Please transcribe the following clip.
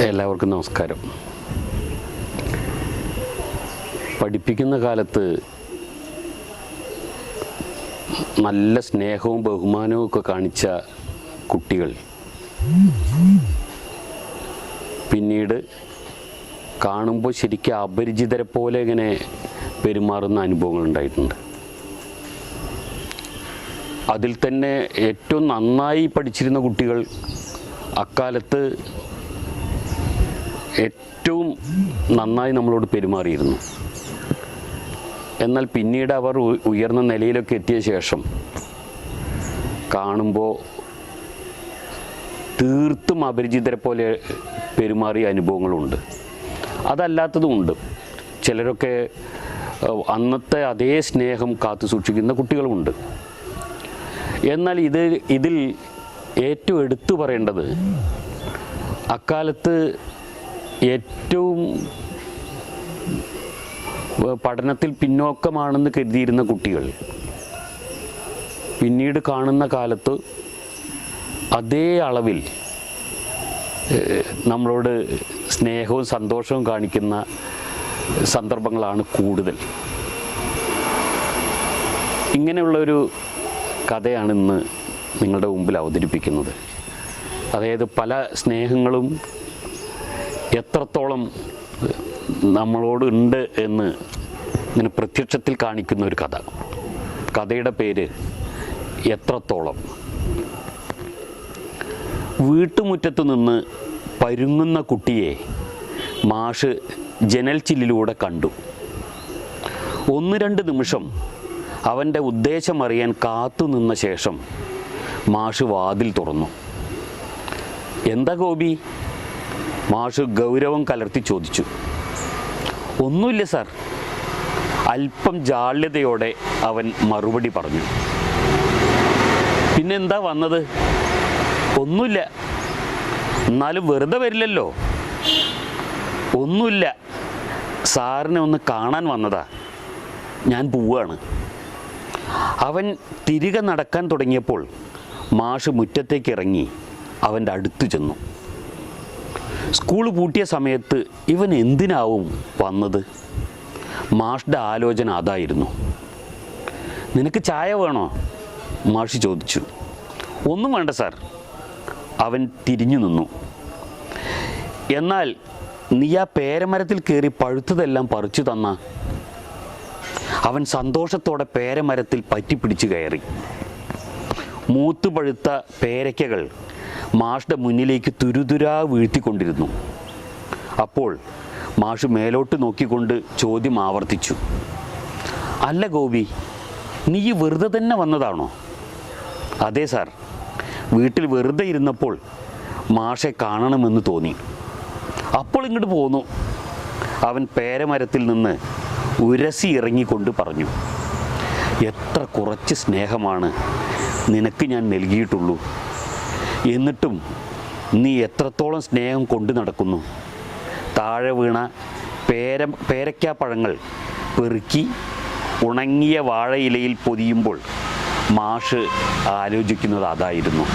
എല്ലാവർക്കും നമസ്കാരം. പഠിപ്പിക്കുന്ന കാലത്ത് നല്ല സ്നേഹവും ബഹുമാനവും ഒക്കെ കാണിച്ച കുട്ടികൾ പിന്നീട് കാണുമ്പോൾ ശരിക്കും അപരിചിതരെ പോലെ ഇങ്ങനെ പെരുമാറുന്ന അനുഭവങ്ങൾ ഉണ്ടായിട്ടുണ്ട്. അതിൽ തന്നെ ഏറ്റവും നന്നായി പഠിച്ചിരുന്ന കുട്ടികൾ അക്കാലത്ത് ഏറ്റവും നന്നായി നമ്മളോട് പെരുമാറിയിരുന്നു. എന്നാൽ പിന്നീട് അവർ ഉയർന്ന നിലയിലൊക്കെ എത്തിയ ശേഷം കാണുമ്പോൾ തീർത്തും അപരിചിതരെ പോലെ പെരുമാറിയ അനുഭവങ്ങളുണ്ട്. അതല്ലാത്തതുമുണ്ട്. ചിലരൊക്കെ അന്നത്തെ അതേ സ്നേഹം കാത്തു സൂക്ഷിക്കുന്ന കുട്ടികളുമുണ്ട്. എന്നാൽ ഇതിൽ ഏറ്റവും എടുത്തു പറയേണ്ടത് അക്കാലത്ത് ഏറ്റവും പഠനത്തിൽ പിന്നോക്കമാണെന്ന് കരുതിയിരുന്ന കുട്ടികൾ പിന്നീട് കാണുന്ന കാലത്ത് അതേ അളവിൽ നമ്മളോട് സ്നേഹവും സന്തോഷവും കാണിക്കുന്ന സന്ദർഭങ്ങളാണ് കൂടുതൽ. ഇങ്ങനെയുള്ളൊരു കഥയാണ് ഇന്ന് നിങ്ങളുടെ മുമ്പിൽ അവതരിപ്പിക്കുന്നത്. അതായത് പല സ്നേഹങ്ങളും എത്രത്തോളം നമ്മളോട് ഉണ്ട് എന്ന് ഇങ്ങനെ പ്രത്യക്ഷത്തിൽ കാണിക്കുന്ന ഒരു കഥ. കഥയുടെ പേര് എത്രത്തോളം. വീട്ടുമുറ്റത്ത് നിന്ന് പരുങ്ങുന്ന കുട്ടിയെ മാഷ് ജനൽ ചില്ലിലൂടെ കണ്ടു. 1-2 നിമിഷം അവൻ്റെ ഉദ്ദേശമറിയാൻ കാത്തു നിന്ന ശേഷം മാഷ് വാതിൽ തുറന്നു. എന്താ ഗോപി? മാഷ് ഗൗരവം കലർത്തി ചോദിച്ചു. ഒന്നുമില്ല സാർ. അല്പം ജാള്യതയോടെ അവൻ മറുപടി പറഞ്ഞു. പിന്നെന്താ വന്നത്? ഒന്നുമില്ല. എന്നാലും വെറുതെ വരില്ലല്ലോ. ഒന്നുമില്ല, സാറിനെ ഒന്ന് കാണാൻ വന്നതാ. ഞാൻ പോവാണ്. അവൻ തിരികെ നടക്കാൻ തുടങ്ങിയപ്പോൾ മാഷ് മുറ്റത്തേക്ക് ഇറങ്ങി അവൻ്റെ അടുത്ത് ചെന്നു. സ്കൂൾ പൂട്ടിയ സമയത്ത് ഇവൻ എന്തിനാവും വന്നത്? മാഷിൻ്റെ ആലോചന അതായിരുന്നു. നിനക്ക് ചായ വേണോ? മാഷ് ചോദിച്ചു. ഒന്നും വേണ്ട സാർ. അവൻ തിരിഞ്ഞു നിന്നു. എന്നാൽ നീ ആ പേരമരത്തിൽ കയറി പഴുത്തതെല്ലാം പറിച്ചു തന്ന. അവൻ സന്തോഷത്തോടെ പേരമരത്തിൽ പറ്റിപ്പിടിച്ച് കയറി. മൂത്തുപഴുത്ത പേരയ്ക്കകൾ മാഷിൻ്റെ മുന്നിലേക്ക് തുരുതുരാ വീഴ്ത്തിക്കൊണ്ടിരുന്നു. അപ്പോൾ മാഷ് മേലോട്ട് നോക്കിക്കൊണ്ട് ചോദ്യം ആവർത്തിച്ചു. അല്ല ഗോപി, നീ വെറുതെ തന്നെ വന്നതാണോ? അതെ സാർ. വീട്ടിൽ വെറുതെ ഇരുന്നപ്പോൾ മാഷെ കാണണമെന്ന് തോന്നി. അപ്പോൾ ഇങ്ങോട്ട് പോന്നു. അവൻ പേരമരത്തിൽ നിന്ന് ഉരസി ഇറങ്ങിക്കൊണ്ട് പറഞ്ഞു. എത്ര കുറച്ച് സ്നേഹമാണ് നിനക്ക് ഞാൻ നൽകിയിട്ടുള്ളൂ. എന്നിട്ടും നീ എത്രത്തോളം സ്നേഹം കൊണ്ടു നടക്കുന്നു. താഴെ വീണ പേരയ്ക്കാപ്പഴങ്ങൾ പെറുക്കി ഉണങ്ങിയ വാഴയിലയിൽ പൊതിയുമ്പോൾ മാഷ് ആലോചിക്കുന്നത് അതായിരുന്നു.